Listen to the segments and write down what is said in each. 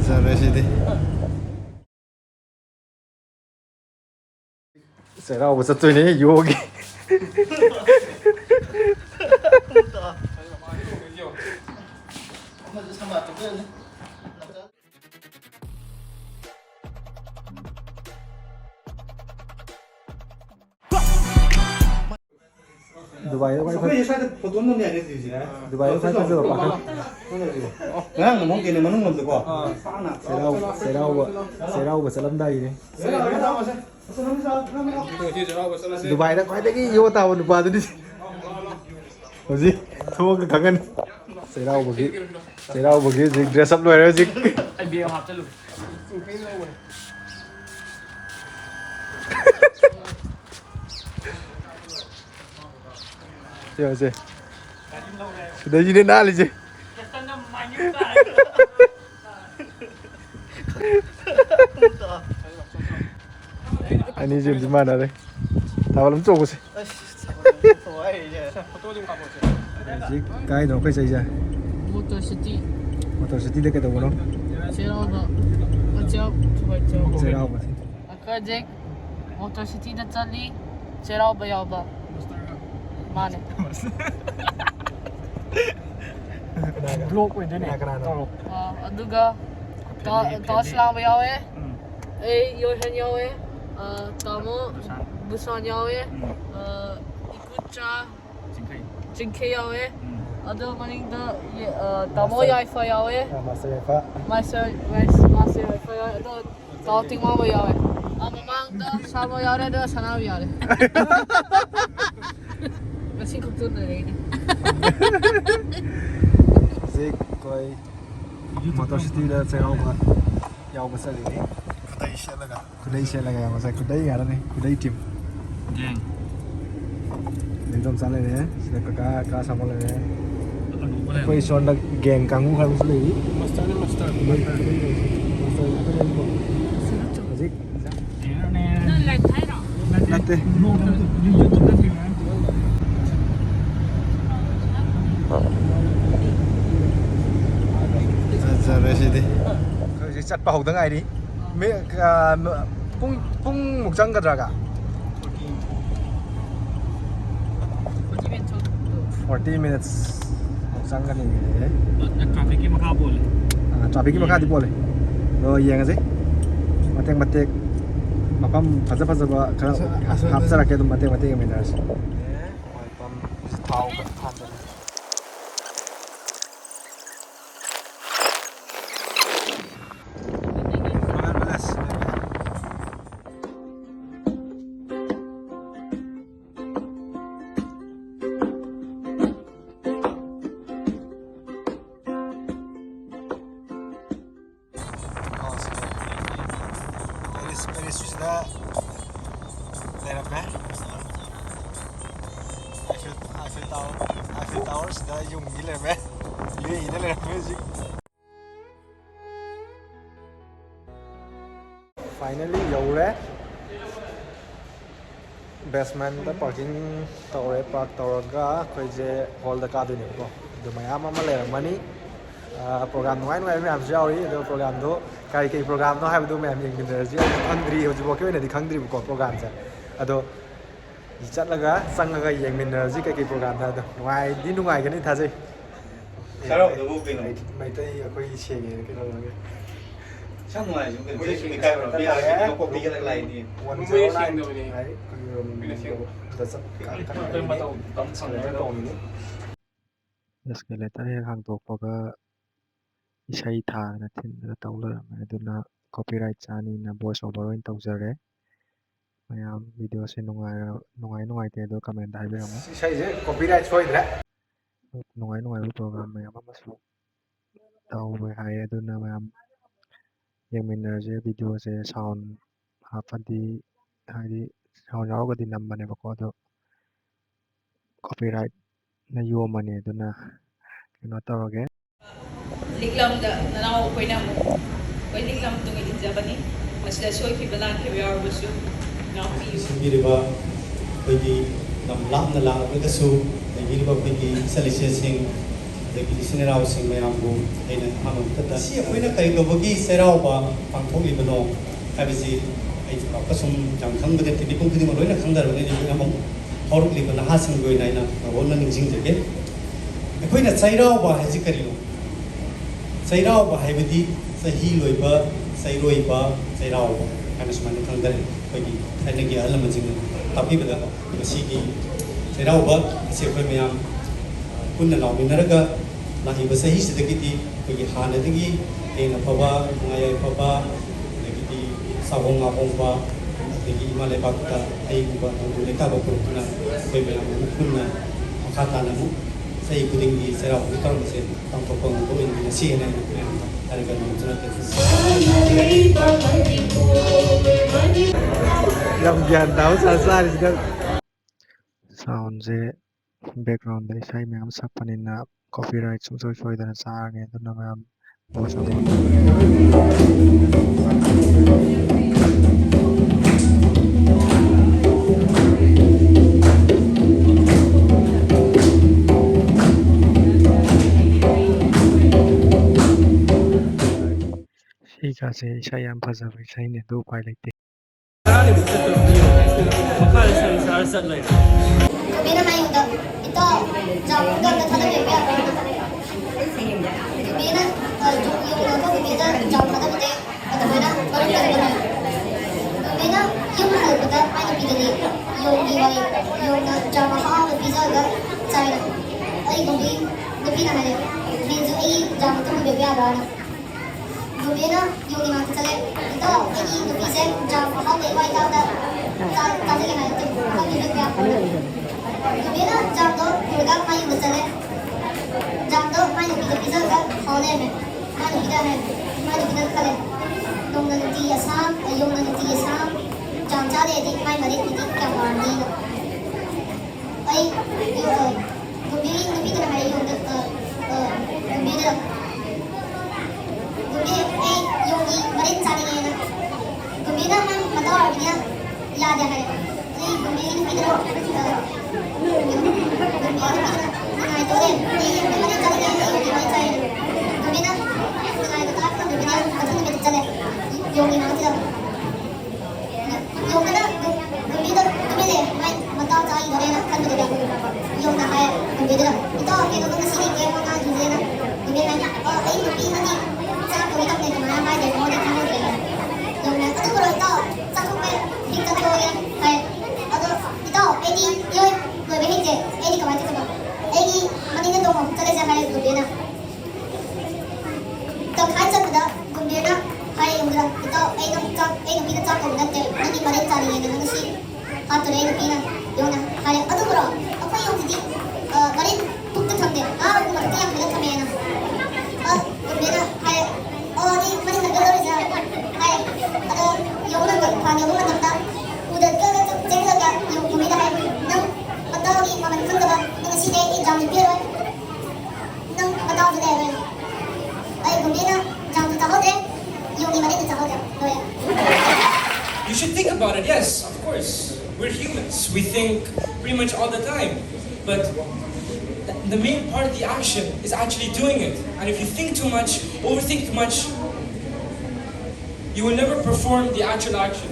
ꯐꯖꯔꯁꯤꯗꯤ ꯆꯩꯔꯥꯎꯕ ꯆꯠꯇꯣꯏꯅꯦ ꯌꯣꯒꯤ Dubai quay Bây giờ sao được phổ biến này gì gì đấy? Dubai quay bây giờ bạn Ngang là món kia này mà nó ngầm được quá. sẽ đâu sẽ lâm đầy đi Dubai đã quay đấy cái vô tàu Dubai đi có gì thua cái thằng anh sẽ đâu một cái gì dress up rồi gì anh bia học cho luôn chưa gì đấy gì đến đây gì anh ấy dùng gì mà đây tao lắm chỗ gì cái nó cái gì vậy motor city cái đâu nó sẽ đâu mà Akajek motor city da chali Cherauba yauba mane block with the aduga Tosla yawe Yohan yawe Tamo Busan yawe Ikucha Jinke yawe Ado maning da Tamo yaifa yawe Master yaifa yawe Ado Tao tingma yawe Mamang da Samo yawe da Sana yawe Masih kutu na rin Zik coi motor city đã sẽ đâu mà giàu mà sao đi đây xe là cái mà sao đây nhà đó này đây chìm đến trong sáng này đấy sẽ có cá sao mà này quay son là geng căng ngũ không xử lý Zik lại thấy rồi lát đi giờ đây gì đi chặt bảo từng ngày đi mấy pung một trăm cái ra cả 40 minutes một trăm cái này traffic cái mà khá buồn traffic cái mà khá đi bộ này rồi gì cái gì mặt tек mà pam phật vợ hấp ra cái tụi mặt tек mình ra pam tháo cái than sudah lerapnya Eiffel Tower sudah dùng cái lerapnya lưới gì đó lerapnya gì finally dầu đấy basement da parking tawre park tawraga khoije hall da ka duni ko do mayam ama leramani program nuai ma'am jauri do program do kai program no have do ma'am yeng energy khangdri hoji bo ke ne di khangdri ko program sa ado chatlaga sangaga yeng energy kai program da do nuai ga ni thajai Sao đâu được cái mai tai akoi chege ke no Sao ngoài chúng mình cái mà bây giờ nó có cái này thì one zero nine đấy escalator हे हांदोकपगा इसै थाना थिनदा तौलरम अदुना copyright चानीना voice over ओइन तौजरे मयाम video से नुंगाई ते दो comment हाइबेरम इसै जे copyright सोइद्रे नुंगाई programme मयाम मसु तौबे हाय अदुना मयाम येंमिनरजे video से sound हाफदी हाइदी sound यावगदी नंबनेबको दो copyright na yomane aduna kino tawage liklamda nanaw koina mo koi liklam tungi injabani masla soi ki balan ke yar busu now we Singiriba pagi nam lam na lang ka su nagiriba pagi salisesing ꯑꯗꯒꯤ ꯏꯆꯤꯟ-ꯏꯅꯥꯎꯁꯤꯡ ꯃꯌꯥꯝꯕꯨ ꯑꯩꯅ ꯑꯍꯥꯟꯕꯗ ꯁꯤ ꯑꯩꯈꯣꯏꯅ ꯀꯔꯤꯗꯧꯕꯒꯤ ꯆꯩꯔꯥꯎꯕ ꯄꯥꯡꯊꯣꯛꯂꯤꯕꯅꯣ ꯍꯥꯏꯕꯁꯤ ꯑꯩ ꯁꯨꯝ ꯌꯥꯝ ꯈꯪꯕ ꯅꯠꯇꯦ ꯃꯤꯄꯨꯝ ꯈꯨꯗꯤꯡꯃꯛ ꯂꯣꯏꯅ ꯈꯪꯗꯔꯕꯅꯤ ꯑꯩꯈꯣꯏ ꯑꯃꯨꯛ ꯍꯧꯔꯛꯂꯤꯕ ꯅꯍꯥꯁꯤꯡꯒꯤ ꯑꯣꯏꯅ ꯑꯩꯅ ꯅꯧꯍꯧꯅ ꯅꯤꯡꯁꯤꯡꯖꯒꯦ ꯑꯩꯈꯣꯏꯅ ꯆꯩꯔꯥꯎꯕ ꯍꯥꯏꯕꯁꯤ ꯀꯔꯤꯅꯣ ꯆꯩꯔꯥꯎꯕ ꯍꯥꯏꯕꯗꯤ ꯆꯍꯤ ꯂꯣꯏꯕ ꯆꯩꯔꯣꯏꯕ ꯆꯩꯔꯥꯎꯕ ꯍꯥꯏꯅ ꯁꯨꯃꯥꯏꯅ ꯈꯪꯗꯔꯦ ꯑꯩꯈꯣꯏꯒꯤ ꯊꯥꯏꯅꯒꯤ ꯑꯍꯜ ꯂꯃꯟꯁꯤꯡꯅ ꯇꯥꯛꯄꯤꯕꯗ ꯃꯁꯤꯒꯤ ꯆꯩꯔꯥꯎꯕ ꯑꯁꯤ ꯑꯩꯈꯣꯏ ꯃꯌꯥꯝ ꯄꯨꯟꯅ ꯂꯥꯎꯃꯤꯟꯅꯔꯒ ꯂꯥꯛꯏꯕ ꯆꯍꯤꯁꯤꯗꯒꯤꯗꯤ ꯑꯩꯈꯣꯏꯒꯤ ꯍꯥꯟꯅꯗꯒꯤ ꯍꯦꯟꯅ ꯐꯕ ꯅꯨꯡꯉꯥꯏ ꯌꯥꯏꯐꯕ ꯑꯗꯒꯤꯗꯤ ꯆꯥꯍꯣꯡ ꯉꯥꯍꯣꯡꯕ ꯑꯗꯒꯤ ꯏꯃꯥ ꯂꯩꯕꯥꯛꯇ ꯑꯩꯒꯨꯝꯕ ꯅꯪꯕꯨ ꯂꯩꯇꯥꯕ ꯄꯨꯔꯛꯇꯨꯅ ꯑꯩꯈꯣꯏ ꯃꯌꯥꯝ ꯑꯃꯨꯛ ꯄꯨꯟꯅ ꯃꯈꯥ ꯇꯥꯅ ꯑꯃꯨꯛ ꯆꯍꯤ ꯈꯨꯗꯤꯡꯒꯤ ꯆꯩꯔꯥꯎꯕꯒꯤ ꯊꯧꯔꯝꯁꯦ ꯄꯥꯡꯊꯣꯛꯄ ꯉꯝꯕ ꯑꯣꯏꯅ ꯉꯁꯤ ꯍꯦꯟꯅ ꯃꯌꯥꯝꯗ ꯍꯥꯏꯔꯒ ꯅꯣꯡꯃꯇ ꯌꯥꯝ ꯒ꯭ꯌꯥꯟ ꯇꯥꯕ ꯆꯥꯔꯤꯁꯤꯗ ꯁꯥꯎꯟꯁꯦ ꯕꯦꯛꯒ꯭ꯔꯥꯎꯟꯗ ꯏꯁꯩ ꯃꯌꯥꯝ ꯁꯛꯄꯅꯤꯅ ꯀꯣꯄꯤꯔꯥꯏꯠ ꯁꯨꯡꯁꯣꯏ ꯁꯣꯏꯗꯅ ꯆꯥꯔꯅꯤ ꯑꯗꯨꯅ ꯃꯌꯥꯝ ꯚꯣꯏꯁ ꯑꯣꯚꯔ ꯁꯤꯒꯥꯁꯦ ꯏꯁꯩ ꯌꯥꯝ ꯐꯖꯕ ꯏꯁꯩꯅꯤ ꯑꯗꯨ ꯎꯄꯥꯏ ꯂꯩꯇꯦ Mira mayuda ito jamda na thada me pya mera yung logo mera jamda da mete ada mera baru kare mera yung hal pada ai bidani yung diwali yung jama ha pizza ga chai ai gobi na hai din jo ai jamda to me pya ba mera yung ina chale ito ai gobi se jama ha me wai ta ta jale na to ko me pya मेरा जातो दुर्गा माई बचले जातो माई बिदा बिदा का होने में माई बिदा है माई बिदा करे दोंगन ती असम योंगन ती असम जांचा दे दी माई मरे ती क्या मारनी ना आई यो गुबीरी नबी का है योंग गुबीरा गुबीर ए योगी मरे चाली है ना गुबीरा हम बताओ अड़िया याद है ये गुबीरी नबी का You should think about it, yes, of course. We're humans. We think pretty much all the time. But the main part of the action is actually doing it. And if you think too much, overthink too much, you will never perform the actual action.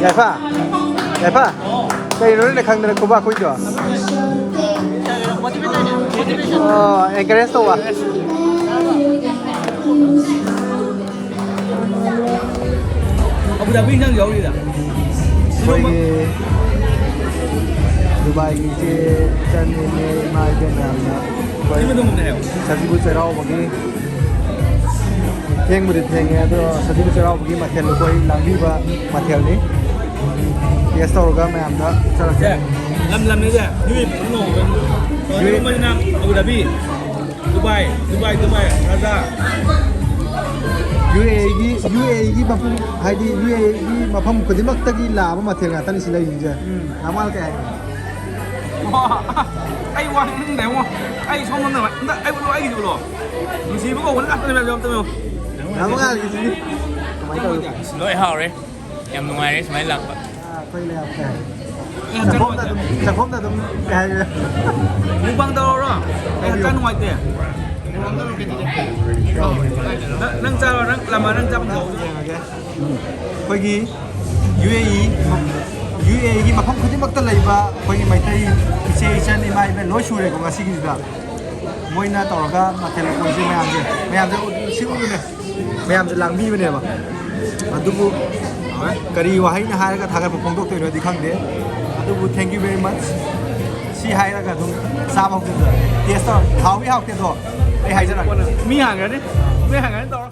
Yaifa, Yaifa, kay ron na kang nagkuba ko ito. Oh, encourage to wa. Abu Dhabi nang yaw nila. Koy Dubai ki chan ne mai ke naam na. Koy mo dum na yaw. Sajibu cherao magi. Theng mu theng ya to sajibu cherao magi mathel koi langbi ba mathel ni. Yes to ga maam da chara Lam lam ne ja. Yui no. Yui mo na Abu Dhabi. Dubai, Raza. UAE mafum haidi UAE mafam kudimaktagi laba mathel ngatan sila yinja namal ka Ai wa nung ne wa. Ai som nung ne. Nda ai wo ai du lo. Mu si bu ko won at ne jom tamo. namal ka gisi kamay ka Lỗi hào đấy. Em ngoài đấy máy lặng vậy. koy le ka sa phom da dum ka Mu bang tao ro. Ai kan ngoài te. Nang cha nang lama nang cha bang koy gi UAE gi mafam kudimakta leiba koy gi maitai ise isen imai be lo shure ko ngasi gi da moina tawga mathel ko ji mayam je siu ne mayam je langbi ne ba adubu kari wahai na haraga thagar phongdok to di khangde adubu thank you very much si hairaga dum sa bok de taste to khawi hawte do ai hai jara Mi hàng rồi đấy. Mi hàng rồi tao.